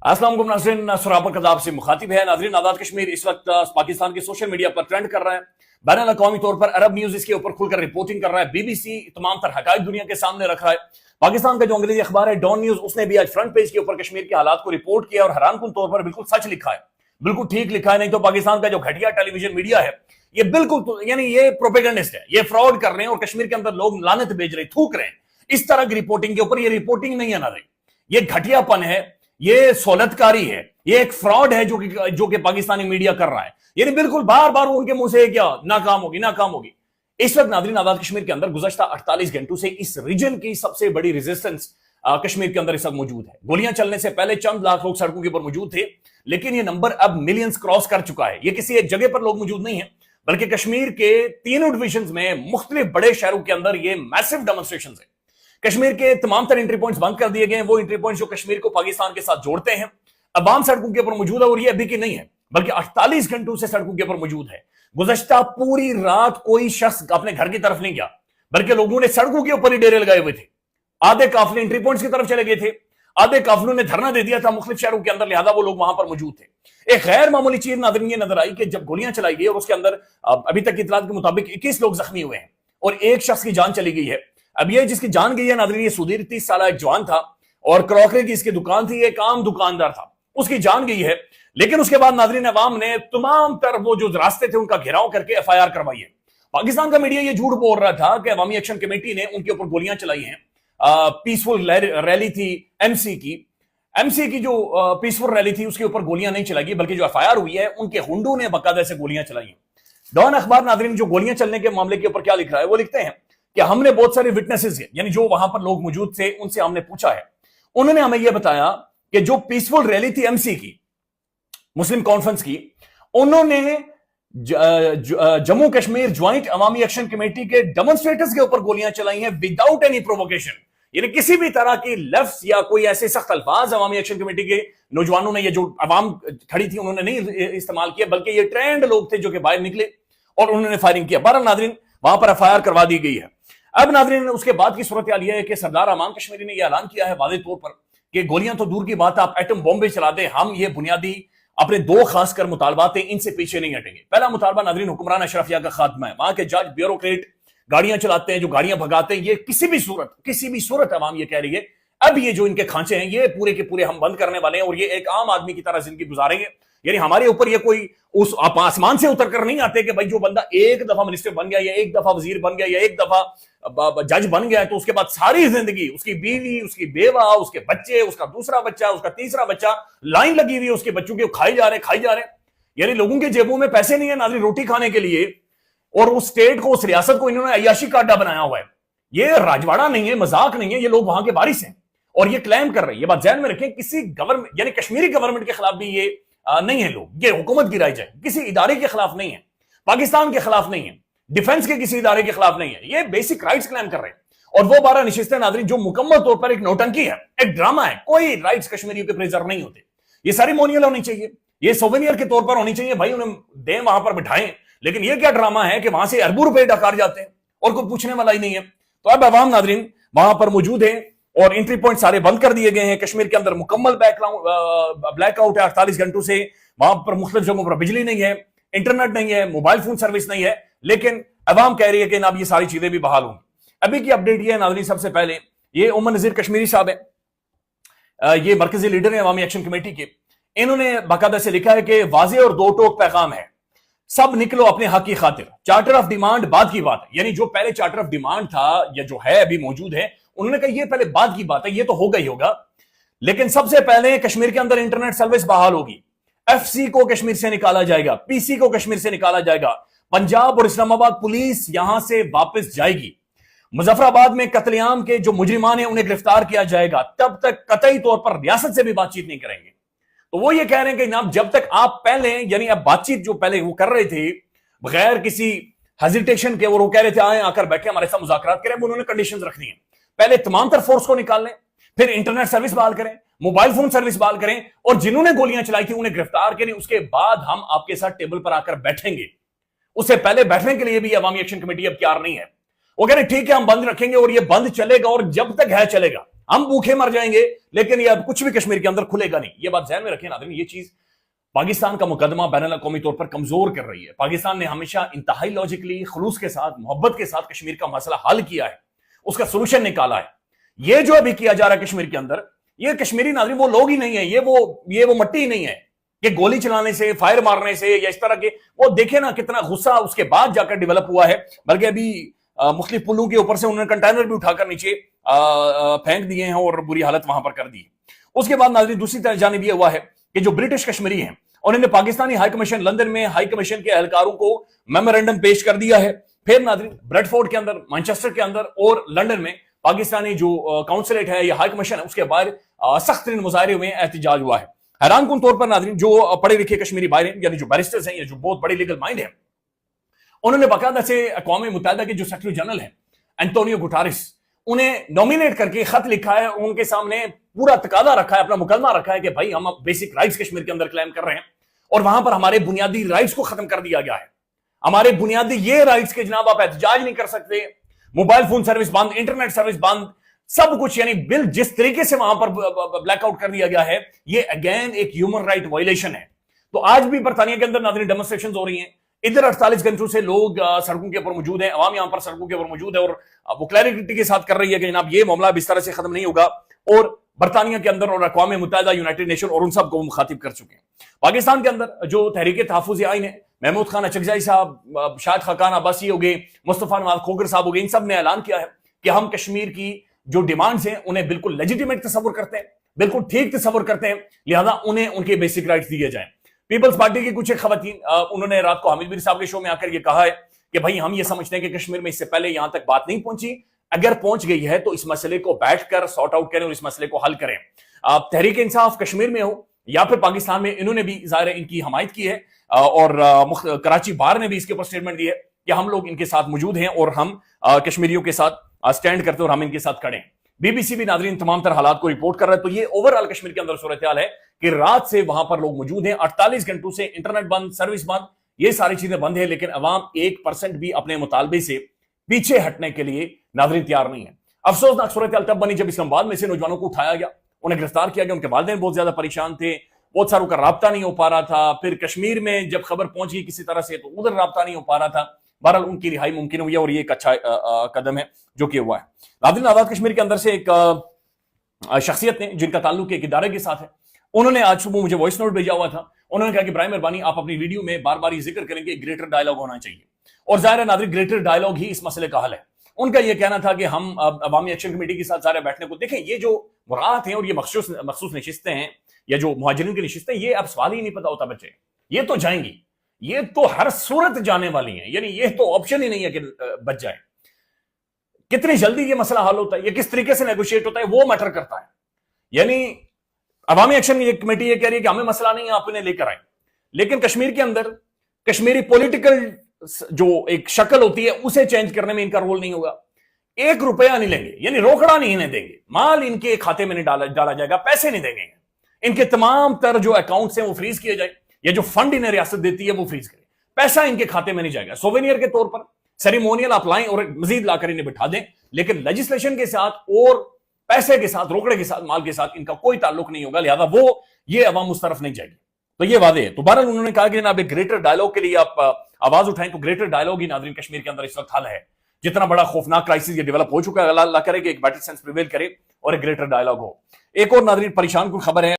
अस्सलाम वालेकुम नाज़रीन, सुराब कज़ाब से मुखातिब है। नाज़रीन, आज़ाद कश्मीर इस वक्त पाकिस्तान के सोशल मीडिया पर ट्रेंड कर रहा है। बैनुल अक़वामी तौर पर अरब न्यूज़ इसके ऊपर खुलकर रिपोर्टिंग कर रहा है। बीबीसी तमाम तर हक़ाइक़ दुनिया के सामने रख रहा है। पाकिस्तान का जो अंग्रेजी अखबार है डॉन न्यूज़, उसने भी आज फ्रंट पेज के ऊपर कश्मीर के हालात को रिपोर्ट किया और हैरानकुन तौर पर बिल्कुल सच लिखा है, बिल्कुल ठीक लिखा है। नहीं तो पाकिस्तान का जो घटिया टेलीविजन मीडिया है ये बिल्कुल यानी ये प्रोपेगेंडिस्ट है, ये फ्रॉड कर रहे हैं और कश्मीर के अंदर लोग लानत भेज रहे, थूक रहे हैं इस तरह की रिपोर्टिंग के ऊपर। ये रिपोर्टिंग नहीं है नाज़रीन, ये घटियापन है, ये सोलतकारी है, ये एक फ्रॉड है जो कि पाकिस्तानी मीडिया कर रहा है। यानी बिल्कुल बार बार उनके मुंह से क्या नाकाम होगी। इस वक्त नाज़रीन आज़ाद कश्मीर के अंदर गुज़श्ता 48 घंटों से इस रीजन की सबसे बड़ी रेजिस्टेंस कश्मीर के अंदर इस वक्त मौजूद है। गोलियां चलने से पहले चंद लाख लोग सड़कों के ऊपर मौजूद थे, लेकिन ये नंबर अब मिलियंस क्रॉस कर चुका है। ये किसी एक जगह पर लोग मौजूद नहीं है, बल्कि कश्मीर के तीनों डिविजन में मुख्तलिफ बड़े शहरों के अंदर ये मैसिव डेमोन्स्ट्रेशन है। कश्मीर के तमाम तर एंट्री पॉइंट्स बंद कर दिए गए हैं, वो एंट्री पॉइंट्स जो कश्मीर को पाकिस्तान के साथ जोड़ते हैं। अवाम सड़कों के ऊपर मौजूद है और ये अभी की नहीं है, बल्कि 48 घंटों से सड़कों के ऊपर मौजूद है। गुज़श्ता पूरी रात कोई शख्स अपने घर की तरफ नहीं गया, बल्कि लोगों ने सड़कों के ऊपर ही डेरे लगाए हुए थे। आधे काफिले एंट्री पॉइंट्स की तरफ चले गए थे, आधे काफिलों ने धरना दे दिया था मुख्तलिफ शहरों के अंदर, लिहाजा वो लोग वहां पर मौजूद थे। एक गैर मामूली चीज नाज़रीन ये नजर आई कि जब गोलियां चलाई गई और उसके अंदर अभी तक की इत्तलात के मुताबिक 21 लोग जख्मी हुए हैं और एक शख्स की जान चली गई है। अब ये जिसकी जान गई है नाज़रीन, ये सुधीर 30 साल एक जवान था और क्रॉकरी की इसकी दुकान थी, एक आम दुकानदार था, उसकी जान गई है। लेकिन उसके बाद नाज़रीन अवाम ने तमाम तर वो जो रास्ते थे उनका घेराव करके एफआईआर करवाई है। पाकिस्तान का मीडिया ये झूठ बोल रहा था कि अवामी एक्शन कमेटी ने उनके ऊपर गोलियां चलाई हैं। पीसफुल रैली थी एमसी की जो पीसफुल रैली थी उसके ऊपर गोलियां नहीं चलाई गई, बल्कि जो एफआईआर हुई है उनके हुंडों ने बाकायदा से गोलियां चलाई हैं। डॉन अखबार नाज़रीन जो गोलियां चलने के मामले के ऊपर क्या लिख रहा है, वो लिखते हैं कि हमने बहुत सारे विटनेसेस है, यानी जो वहां पर लोग मौजूद थे उनसे हमने पूछा है। उन्होंने हमें यह बताया कि जो पीसफुल रैली थी एमसी की, मुस्लिम कॉन्फ्रेंस की, उन्होंने जम्मू कश्मीर ज्वाइंट अवामी एक्शन कमेटी के डेमोन्स्ट्रेटर्स के ऊपर गोलियां चलाई हैं विदाउट एनी प्रोवोकेशन। यानी किसी भी तरह की लफ्ज या कोई ऐसे सख्त अल्फाज अवामी एक्शन कमेटी के नौजवानों ने, ये जो अवाम खड़ी थी उन्होंने नहीं इस्तेमाल किया, बल्कि ये ट्रेंड लोग थे जो कि बाहर निकले और उन्होंने फायरिंग किया। बहरहाल नाज़रीन वहां पर एफआईआर करवा दी गई है। अब नाज़रीन उसके बाद की सूरत हाल यह है कि सरदार अमान कश्मीरी ने यह ऐलान किया है वाज़ेह तौर पर कि गोलियां तो दूर की बात, आप एटम बॉम्ब भी चला दें, हम ये बुनियादी अपने दो खासकर मुतालबात हैं, इनसे पीछे नहीं हटेंगे। पहला मुतालबा नाज़रीन हुक्मरान अशरफिया का खात्मा है। वहां के जज ब्यूरोक्रेट गाड़ियां चलाते हैं, जो गाड़ियां भगाते हैं, ये किसी भी सूरत अवाम ये कह रही है अब ये जो इनके खांचे हैं ये पूरे के पूरे हम बंद करने वाले हैं और ये एक आम आदमी की तरह जिंदगी गुजारेंगे। यानी हमारे ऊपर ये कोई उस आसमान से उतर कर नहीं आते कि भाई जो बंदा एक दफा मिनिस्टर बन गया या एक दफा वजीर बन गया या एक दफा जज बन गया है तो उसके बाद सारी जिंदगी उसकी बीवी, उसकी बेवा, उसके बच्चे, उसका दूसरा बच्चा, उसका तीसरा बच्चा लाइन लगी हुई है उसके बच्चों के, खाई जा रहे। यानी लोगों के जेबों में पैसे नहीं है नाज़रीन रोटी खाने के लिए, और उस स्टेट को, उस रियासत को इन्होंने अय्याशी का अड्डा बनाया हुआ है। ये राजवाड़ा नहीं है, मजाक नहीं है, ये लोग वहां के वारिस हैं और ये क्लेम कर रहे हैं। ये बात ध्यान में रखें, किसी गवर्नमेंट यानी कश्मीरी गवर्नमेंट के खिलाफ भी ये नहीं है लोग, ये हुकूमत गिराई जाए, किसी इदारे के खिलाफ नहीं है, पाकिस्तान के खिलाफ नहीं है, डिफेंस के किसी इदारे के खिलाफ नहीं है, ये बेसिक राइट्स क्लेम कर रहे हैं। और वो 12 नशिस्तें नाज़रीन जो मुकम्मल तौर पर एक नौटंकी है, एक ड्रामा है, कोई राइट्स कश्मीरियों के प्रिजर्व नहीं होते। ये सेरेमोनियल होनी चाहिए, ये सोवेनियर के तौर पर होनी चाहिए, भाई उन्हें दें वहां पर बिठाएं। लेकिन ये क्या ड्रामा है कि वहां से अरबों रुपए डकार जाते हैं और कोई पूछने वाला ही नहीं है। तो अब अवाम नाज़रीन वहां पर मौजूद है और एंट्री पॉइंट सारे बंद कर दिए गए हैं। कश्मीर के अंदर मुकम्मल ब्लैकआउट है 48 घंटों से। वहां पर मुख्तलिफ जगहों पर बिजली नहीं है, इंटरनेट नहीं है, मोबाइल फोन सर्विस नहीं है, लेकिन अवाम कह रही है कि अब ये सारी चीजें भी बहाल होंगी। अभी की अपडेट ये है नाज़रीन, सबसे पहले ये उमर नज़ीर कश्मीरी साहब है, ये मरकजी लीडर है अवामी एक्शन कमेटी के। इन्होंने बाकायदा से लिखा है कि वाज़ेह और दो टोक पैगाम है, सब निकलो अपने हक की खातिर, चार्टर ऑफ डिमांड बाद की बात है। यानी जो पहले चार्टर ऑफ डिमांड था या जो है अभी मौजूद है, उन्होंने कहा ये पहले बाद की बात है, ये तो होगा ही होगा, लेकिन सबसे पहले कश्मीर के अंदर इंटरनेट सर्विस बहाल होगी, एफसी को कश्मीर से निकाला जाएगा, पीसी को कश्मीर से निकाला जाएगा, पंजाब और इस्लामाबाद पुलिस यहां से वापस जाएगी, मुजफ्फराबाद में कत्लेआम के जो मुजरिमान हैं उन्हें गिरफ्तार किया जाएगा, तब तक कतई तौर पर रियासत से भी बातचीत नहीं करेंगे। तो वो ये कह रहे हैं कि जनाब जब तक आप पहले यानी अब बातचीत जो पहले वो कर रहे थे बगैर किसी हेजिटेशन के, वो कह रहे थे आए आकर बैठे हमारे साथ मुज़ाकरात करें, उन्होंने कंडीशंस रखनी है, पहले तमाम तर फोर्स को निकाल लें, फिर इंटरनेट सर्विस बहाल करें, मोबाइल फोन सर्विस बहाल करें, और जिन्होंने गोलियां चलाई थी उन्हें गिरफ्तार करें, उसके बाद हम आपके साथ टेबल पर आकर बैठेंगे। उससे पहले बैठने के लिए भी अवामी एक्शन कमेटी अब तैयार नहीं है। वो कह रहे ठीक है हम बंद रखेंगे और ये बंद चलेगा और जब तक है चलेगा। हम भूखे मर जाएंगे, लेकिन ये अब कुछ भी कश्मीर के अंदर खुलेगा नहीं। ये बात ध्यान में रखें नाज़रीन, ये चीज पाकिस्तान का मुकदमा बैनुल अक़वामी तौर पर कमजोर कर रही है। पाकिस्तान ने हमेशा इंतहाई लॉजिकली, खुलूस के साथ, मोहब्बत के साथ कश्मीर का मसला हल किया है, उसका सोल्यूशन निकाला है। ये जो अभी किया जा रहा है कश्मीर के अंदर, ये कश्मीरी नाज़रीन वो लोग ही नहीं है, ये वो मट्टी ही नहीं है कि गोली चलाने से, फायर मारने से या इस तरह के, वो देखे ना कितना गुस्सा उसके बाद जाकर डेवलप हुआ है। बल्कि अभी मुख्तलिफ पुलों के ऊपर से उन्होंने कंटेनर भी उठाकर नीचे फेंक दिए हैं और बुरी हालत वहां पर कर दी है। उसके बाद नाज़रीन दूसरी तरफ जानिब यह हुआ है कि जो ब्रिटिश कश्मीरी हैं उन्होंने पाकिस्तानी हाई कमीशन लंदन में हाई कमीशन के एहलकारों को मेमोरेंडम पेश कर दिया है। फिर नाज़रीन ब्रेडफोर्ड के अंदर, मैनचेस्टर के अंदर और लंदन में पाकिस्तानी जो काउंसलेट है या हाई कमीशन है उसके बाहर सख्त तरीन मुजाहरे में एहतजाज हुआ है। हैरान कुन तौर पर नाज़रीन जो पढ़े लिखे कश्मीरी भाई हैं, यानी जो बैरिस्टर्स हैं या जो बहुत बड़े लीगल माइंड हैं, उन्होंने बाकायदा से अक़वाम मुत्तहिदा के जो सेक्रेटरी जनरल हैं एंटोनियो गुटारेस, उन्हें नॉमिनेट करके खत लिखा है, उनके सामने पूरा तकादा रखा है, अपना मुकदमा रखा है कि भाई हम बेसिक राइट्स कश्मीर के अंदर क्लेम कर रहे हैं और वहां पर हमारे बुनियादी राइट्स को खत्म कर दिया गया है। हमारे बुनियादी ये राइट्स के जनाब आप एहतजाज नहीं कर सकते, मोबाइल फोन सर्विस बंद, इंटरनेट सर्विस बंद, सब कुछ, यानी बिल जिस तरीके से वहां पर ब्लैकआउट कर दिया गया है, ये अगेन एक ह्यूमन राइट वायलेशन है। तो आज भी बरतानिया के अंदर नाज़रीन डेमोन्स्ट्रेशन हो रही हैं, इधर 48 घंटों से लोग सड़कों के ऊपर मौजूद हैं, अवाम यहां पर सड़कों के ऊपर मौजूद है और वो क्लैरिटी के साथ कर रही है कि जनाब ये मामला इस तरह से खत्म नहीं होगा। और बरतानिया के अंदर और अक़वाम मुत्तहिदा, यूनाइटेड नेशन और उन सब को मुखातिब कर चुके हैं। पाकिस्तान के अंदर जो तहरीक तहफ़्फ़ुज़ आइन है, महमूद खान अचकज़ई साहब, शाहिद खाकान अब्बासी हो गए, मुस्तफ़ा नवाज खोखर साहब हो गए, इन सब ने ऐलान किया है कि हम कश्मीर की जो डिमांड्स हैं उन्हें बिल्कुल लेजिटिमेट तस्वुर करते हैं, बिल्कुल ठीक तस्वुर करते हैं, लिहाजा उन्हें उनके बेसिक राइट्स दिए जाएं। पीपल्स पार्टी की कुछ एक खवातीन, उन्होंने रात को हामिद मीर साहब के शो में आकर ये कहा है कि भाई हम ये समझते हैं कि कश्मीर में इससे पहले यहां तक बात नहीं पहुंची, अगर पहुंच गई है तो इस मसले को बैठकर सॉर्ट आउट करें और इस मसले को हल करें। तहरीक इंसाफ कश्मीर में हो या फिर पाकिस्तान में, इन्होंने भी ज़ाहिर है इनकी हमायत की है और कराची बार ने भी इसके ऊपर स्टेटमेंट दी है कि हम लोग इनके साथ मौजूद हैं और हम कश्मीरियों के साथ स्टैंड करते हैं और हम इनके साथ खड़े हैं। बीबीसी भी नाज़रीन तमाम तरह हालात को रिपोर्ट कर रहा है। तो ये ओवरऑल कश्मीर के अंदर सूरत हाल है कि रात से वहां पर लोग मौजूद हैं, 48 घंटों से इंटरनेट बंद, सर्विस बंद, ये सारी चीजें बंद है, लेकिन अवाम 1% भी अपने मुतालबे से पीछे हटने के लिए नाज़रीन तैयार नहीं है। अफसोसनाक सूरत हाल तब बनी जब इस्लामाबाद में से नौजवानों को उठाया गया, उन्हें गिरफ्तार किया गया, उनके वालिदैन बहुत ज्यादा परेशान थे, बहुत सारों का राब्ता नहीं हो पा रहा था। फिर कश्मीर में जब खबर पहुंच गई किसी तरह से तो उधर राब्ता नहीं हो पा रहा था। बहरहाल उनकी रिहाई मुमकिन हुई है और ये एक अच्छा कदम है जो कि हुआ है। नाज़रीन आज़ाद कश्मीर के अंदर से एक शख्सियत ने जिनका ताल्लुक एक इदारे के साथ है, उन्होंने आज सुबह मुझे वॉइस नोट भेजा हुआ था। उन्होंने कहा कि बराए मेहरबानी आप अपनी वीडियो में बार बार ये जिक्र करेंगे ग्रेटर डायलॉग होना चाहिए, और जाहिर है नाज़रीन ग्रेटर डायलॉग ही इस मसले का हल है। उनका यह कहना था कि हम अवामी एक्शन कमेटी के साथ सारे बैठने को देखें, ये जो मुराद हैं और ये मखसूस नशिस्तें हैं या जो मुहाजिरीन की नशिस्तें, ये अब सवाल ही नहीं पता होता बच्चे, ये तो जाएंगी, ये तो हर सूरत जाने वाली हैं, यानी ये तो ऑप्शन ही नहीं है कि बच जाए। कितनी जल्दी ये मसला हल होता है, ये किस तरीके से नेगोशिएट होता है, वो मैटर करता है। यानी अवामी एक्शन कमेटी ये कह रही है कि हमें मसला नहीं है, आप इन्हें लेकर आए, लेकिन कश्मीर के अंदर कश्मीरी पॉलिटिकल जो एक शक्ल होती है उसे चेंज करने में इनका रोल नहीं होगा। 1 रुपया नहीं लेंगे, यानी रोकड़ा नहीं इन्हें देंगे, माल इनके खाते में नहीं डाला जाएगा, पैसे नहीं देंगे, इनके तमाम तर जो अकाउंट्स हैं वो फ्रीज किए जाए, या जो फंड इन्हें रियासत देती है वो फ्रीज करे, पैसा इनके खाते में नहीं जाएगा। सोवेनियर के तौर पर सेरेमोनियल आप लाएं और मजीद लाकर इन्हें बिठा दें, लेकिन लेजिस्लेशन के साथ और पैसे के साथ, रोकड़े के साथ, माल के साथ इनका कोई ताल्लुक नहीं होगा, लिहाजा वो ये अवाम उस तरफ नहीं जाएगी। तो ये वादे है। तो बहरहाल उन्होंने कहा कि जनाब ग्रेटर डायलॉग के लिए आप आवाज उठाएं, तो ग्रेटर डायलॉग ही नाज़रीन कश्मीर के अंदर इस वक्त हल है। जितना बड़ा खौफनाक क्राइसिस ये डेवलप हो चुका है, अल्लाह करे कि एक बेटर सेंस प्रिवेल करे और एक ग्रेटर डायलॉग हो। एक और नाज़रीन परेशान कुन खबर है।